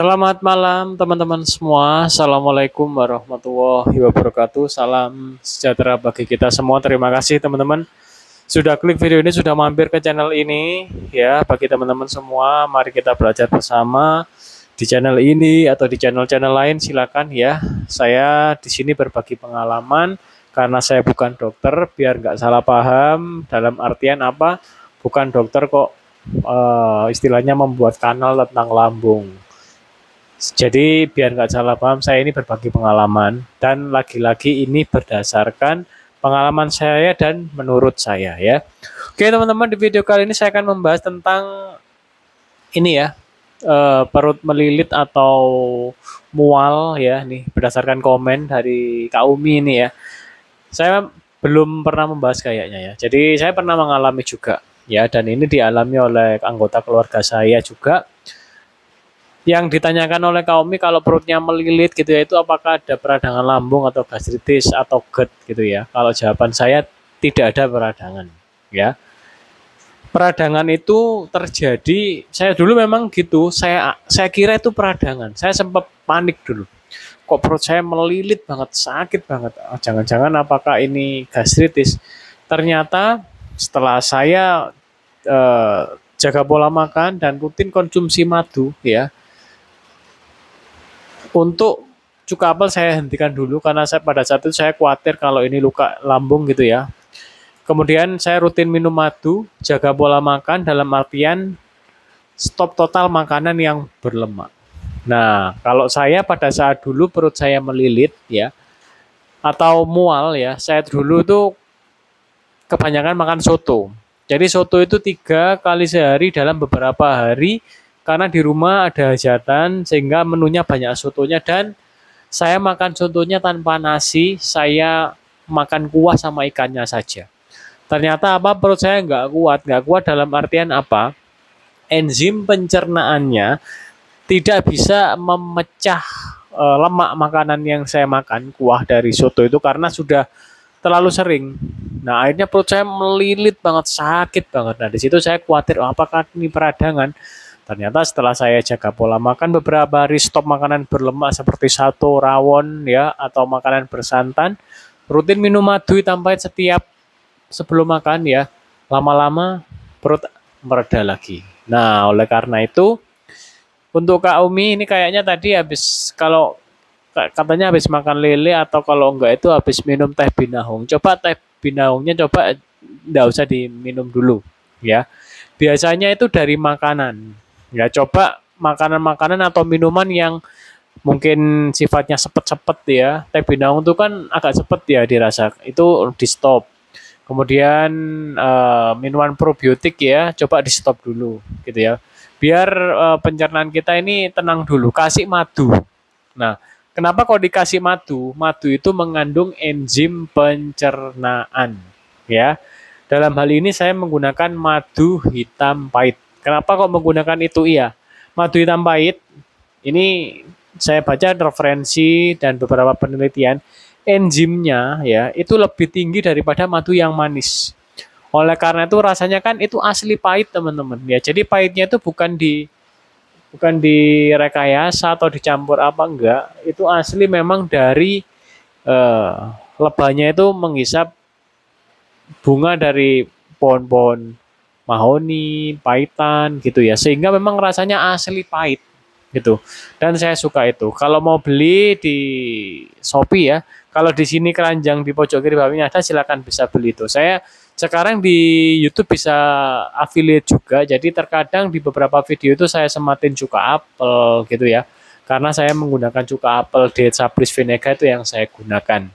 Selamat malam teman-teman semua. Assalamualaikum warahmatullahi wabarakatuh. Salam sejahtera bagi kita semua. Terima kasih teman-teman sudah klik video ini, sudah mampir ke channel ini. Ya, bagi teman-teman semua, mari kita belajar bersama di channel ini atau di channel-channel lain. Silakan ya. Saya di sini berbagi pengalaman karena saya bukan dokter, biar nggak salah paham. Dalam artian apa? Bukan dokter kok, istilahnya membuat kanal tentang lambung. Jadi biar nggak salah paham, saya ini berbagi pengalaman dan lagi-lagi ini berdasarkan pengalaman saya dan menurut saya ya. Oke teman-teman, di video kali ini saya akan membahas tentang ini ya, perut melilit atau mual ya, nih berdasarkan komen dari Kak Umi ini ya. Saya belum pernah membahas kayaknya ya. Jadi saya pernah mengalami juga ya, dan ini dialami oleh anggota keluarga saya juga. Yang ditanyakan oleh Kaumi, kalau perutnya melilit gitu ya, itu apakah ada peradangan lambung atau gastritis atau GERD gitu ya. Kalau jawaban saya tidak ada peradangan ya. Peradangan itu terjadi, saya dulu memang gitu, saya kira itu peradangan. Saya sempat panik dulu. Kok perut saya melilit banget, sakit banget. Jangan-jangan apakah ini gastritis? Ternyata setelah saya jaga pola makan dan rutin konsumsi madu ya, untuk cuka apel saya hentikan dulu karena saya pada saat itu saya khawatir kalau ini luka lambung gitu ya. Kemudian saya rutin minum madu, jaga pola makan dalam artian stop total makanan yang berlemak. Nah, kalau saya pada saat dulu perut saya melilit ya atau mual ya, saya dulu tuh kebanyakan makan soto. Jadi soto itu 3 kali sehari dalam beberapa hari karena di rumah ada hajatan sehingga menunya banyak sotonya, dan saya makan sotonya tanpa nasi, saya makan kuah sama ikannya saja. Ternyata apa, perut saya nggak kuat dalam artian apa? Enzim pencernaannya tidak bisa memecah lemak makanan yang saya makan, kuah dari soto itu, karena sudah terlalu sering. Nah, akhirnya perut saya melilit banget, sakit banget. Nah, di situ saya khawatir, oh, apakah ini peradangan? Ternyata setelah saya jaga pola makan beberapa hari, stop makanan berlemak seperti sato, rawon ya, atau makanan bersantan, rutin minum madu hitam pahit setiap sebelum makan ya, lama-lama perut mereda lagi. Nah, oleh karena itu, untuk Kak Umi ini kayaknya tadi habis, kalau katanya habis makan lele atau kalau enggak itu habis minum teh binahong. Coba teh binahongnya coba enggak usah diminum dulu ya. Biasanya itu dari makanan. Ya coba makanan-makanan atau minuman yang mungkin sifatnya sepet-sepet ya. Teh binahong itu kan agak sepet ya dirasa. Itu di stop. Kemudian minuman probiotik ya, coba di stop dulu gitu ya. Biar pencernaan kita ini tenang dulu. Kasih madu. Nah, kenapa kok dikasih madu? Madu itu mengandung enzim pencernaan, ya. Dalam hal ini saya menggunakan madu hitam pahit. Kenapa kok menggunakan itu? Iya, madu hitam pahit ini saya baca referensi dan beberapa penelitian, enzimnya ya itu lebih tinggi daripada madu yang manis. Oleh karena itu rasanya kan itu asli pahit teman-teman ya. Jadi pahitnya itu bukan direkayasa atau dicampur apa enggak, itu asli memang dari eh, lebahnya itu menghisap bunga dari pohon-pohon mahoni, pahitan gitu ya, sehingga memang rasanya asli pahit gitu. Dan saya suka itu. Kalau mau beli di Shopee ya, kalau di sini keranjang di pojok kiri bawahnya ada, silakan bisa beli itu. Saya sekarang di YouTube bisa affiliate juga, jadi terkadang di beberapa video itu saya sematin cuka apel gitu ya, karena saya menggunakan cuka apel Diet Saplis Vinega itu yang saya gunakan.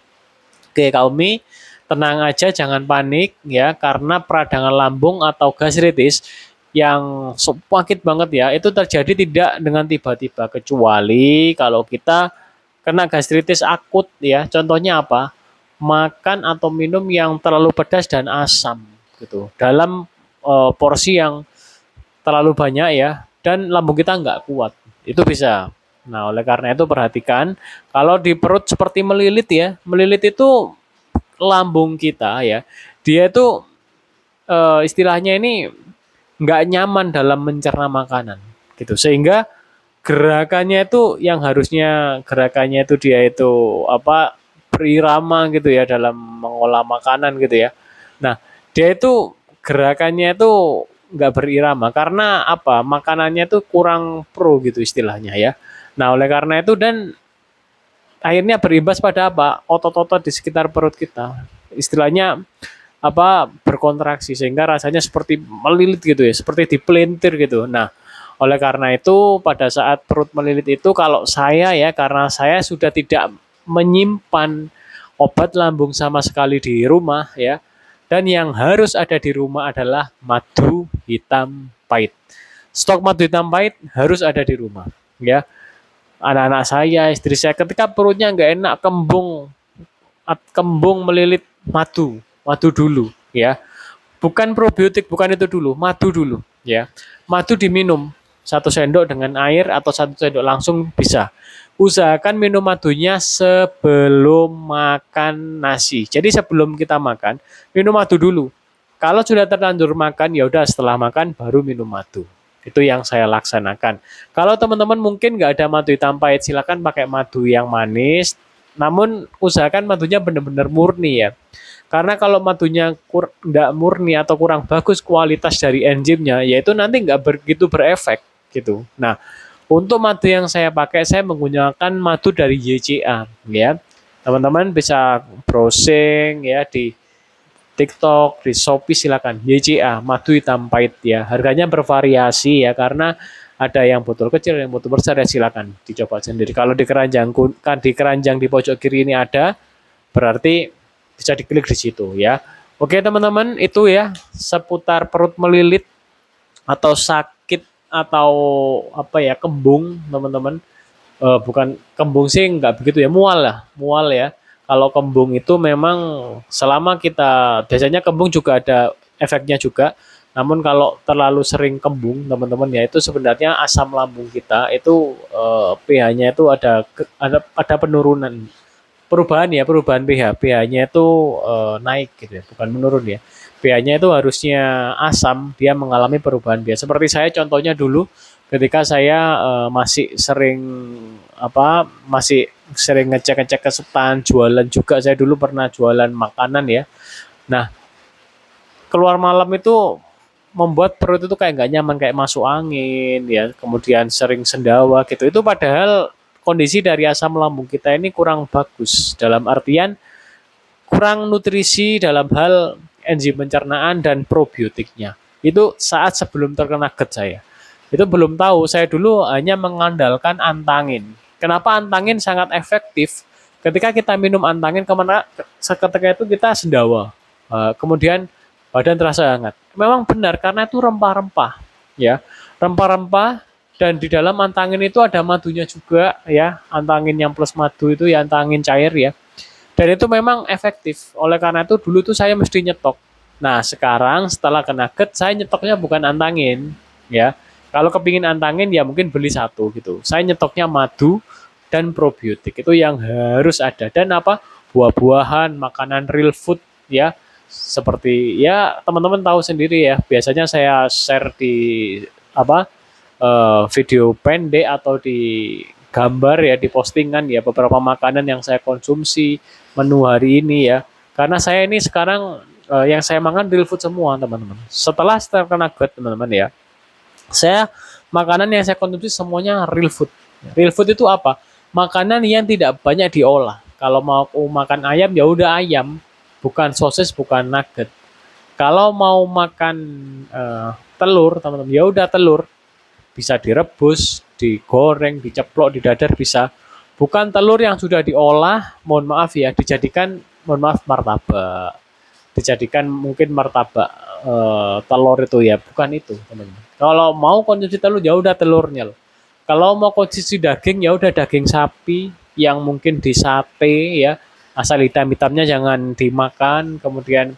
Oke, Kaumi, tenang aja, jangan panik ya, karena peradangan lambung atau gastritis yang sakit banget ya, itu terjadi tidak dengan tiba-tiba, kecuali kalau kita kena gastritis akut ya. Contohnya apa? Makan atau minum yang terlalu pedas dan asam gitu. Dalam porsi yang terlalu banyak ya, dan lambung kita nggak kuat. Itu bisa. Nah, oleh karena itu perhatikan kalau di perut seperti melilit ya. Melilit itu lambung kita ya. Dia itu istilahnya ini nggak nyaman dalam mencerna makanan gitu, sehingga gerakannya itu yang harusnya gerakannya itu dia itu apa berirama gitu ya dalam mengolah makanan gitu ya. Nah, dia itu gerakannya itu nggak berirama karena apa? Makanannya itu kurang pro gitu istilahnya ya. Nah, oleh karena itu dan akhirnya berimbas pada apa? Otot-otot di sekitar perut kita. Istilahnya apa berkontraksi sehingga rasanya seperti melilit gitu ya, seperti dipelintir gitu. Nah, oleh karena itu pada saat perut melilit itu kalau saya ya karena saya sudah tidak menyimpan obat lambung sama sekali di rumah ya. Dan yang harus ada di rumah adalah madu hitam pahit. Stok madu hitam pahit harus ada di rumah ya. Anak-anak saya, istri saya ketika perutnya nggak enak kembung kembung melilit madu, madu dulu ya. Bukan probiotik, bukan itu dulu, madu dulu ya. Madu diminum 1 sendok dengan air atau 1 sendok langsung bisa. Usahakan minum madunya sebelum makan nasi. Jadi sebelum kita makan, minum madu dulu. Kalau sudah terlanjur makan, ya udah setelah makan baru minum madu. Itu yang saya laksanakan. Kalau teman-teman mungkin nggak ada madu hitam pahit, silakan pakai madu yang manis. Namun usahakan madunya benar-benar murni ya. Karena kalau madunya nggak murni atau kurang bagus kualitas dari enzimnya, yaitu nanti nggak begitu berefek gitu. Nah, untuk madu yang saya pakai, saya menggunakan madu dari YCA ya. Teman-teman bisa browsing ya di TikTok, di Shopee silakan. YCA, madu hitam pahit ya. Harganya bervariasi ya karena ada yang botol kecil, yang botol besar ya silakan dicoba sendiri. Kalau di keranjang di pojok kiri ini ada, berarti bisa diklik di situ ya. Oke teman-teman, itu ya seputar perut melilit atau sakit atau apa ya kembung teman-teman. Bukan kembung sih nggak begitu ya, mual ya. Kalau kembung itu memang selama kita biasanya kembung juga ada efeknya juga. Namun kalau terlalu sering kembung teman-teman ya itu sebenarnya asam lambung kita itu pH-nya itu ada penurunan perubahan pH-nya itu naik gitu ya, bukan menurun ya. pH-nya itu harusnya asam, dia mengalami perubahan pH. Seperti saya contohnya dulu ketika saya masih sering ngecek-ngecek kesetan, jualan juga saya dulu pernah jualan makanan ya. Nah, keluar malam itu membuat perut itu kayak nggak nyaman, kayak masuk angin ya, kemudian sering sendawa gitu. Itu padahal kondisi dari asam lambung kita ini kurang bagus dalam artian kurang nutrisi dalam hal enzim pencernaan dan probiotiknya. Itu saat sebelum terkena GERD saya. Itu belum tahu, saya dulu hanya mengandalkan antangin. Kenapa antangin sangat efektif? Ketika kita minum antangin, seketika itu kita sendawa. Kemudian badan terasa hangat. Memang benar karena itu rempah-rempah, ya. Rempah-rempah dan di dalam antangin itu ada madunya juga, ya. Antangin yang plus madu itu ya antangin cair ya. Dan itu memang efektif. Oleh karena itu dulu tuh saya mesti nyetok. Nah sekarang setelah kena GERD saya nyetoknya bukan antangin, ya. Kalau kepingin antangin ya mungkin beli satu gitu. Saya nyetoknya madu dan probiotik itu yang harus ada dan apa buah-buahan, makanan real food ya seperti ya teman-teman tahu sendiri ya. Biasanya saya share di apa video pendek atau di gambar ya di postingan ya beberapa makanan yang saya konsumsi menu hari ini ya. Karena saya ini sekarang yang saya makan real food semua teman-teman. Setelah terkena GERD teman-teman ya, saya makanan yang saya konsumsi semuanya real food. Real food itu apa? Makanan yang tidak banyak diolah. Kalau mau makan ayam ya udah ayam, bukan sosis, bukan nugget. Kalau mau makan telur, teman-teman, ya udah telur. Bisa direbus, digoreng, diceplok, didadar bisa. Bukan telur yang sudah diolah, mohon maaf ya, dijadikan mohon maaf martabak. Dijadikan mungkin martabak telur itu ya, bukan itu, teman-teman. Kalau mau konsumsi telur ya udah telurnya. Kalau mau konsumsi daging ya udah daging sapi yang mungkin di sate ya, asal hitam-hitamnya jangan dimakan, kemudian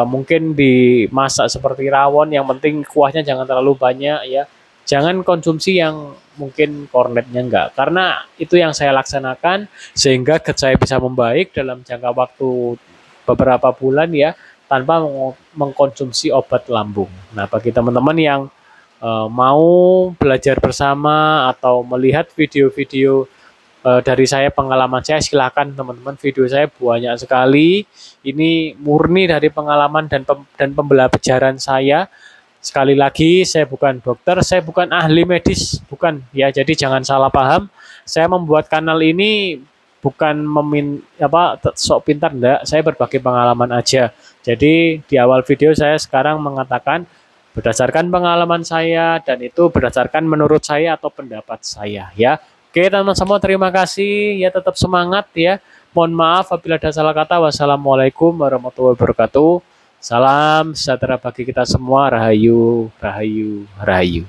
mungkin dimasak seperti rawon, yang penting kuahnya jangan terlalu banyak ya. Jangan konsumsi yang mungkin kornetnya enggak, karena itu yang saya laksanakan sehingga GERD saya bisa membaik dalam jangka waktu beberapa bulan ya tanpa mengkonsumsi obat lambung. Nah, bagi teman-teman yang mau belajar bersama atau melihat video-video dari saya, pengalaman saya, silakan teman-teman. Video saya banyak sekali. Ini murni dari pengalaman dan pembelajaran saya. Sekali lagi, saya bukan dokter, saya bukan ahli medis, bukan ya. Jadi jangan salah paham. Saya membuat kanal ini bukan sok pintar, enggak. Saya berbagi pengalaman aja. Jadi di awal video saya sekarang mengatakan berdasarkan pengalaman saya, dan itu berdasarkan menurut saya atau pendapat saya ya. Oke teman-teman semua, terima kasih ya, tetap semangat ya. Mohon maaf apabila ada salah kata. Wassalamualaikum warahmatullahi wabarakatuh. Salam sejahtera bagi kita semua. Rahayu, rahayu, rahayu.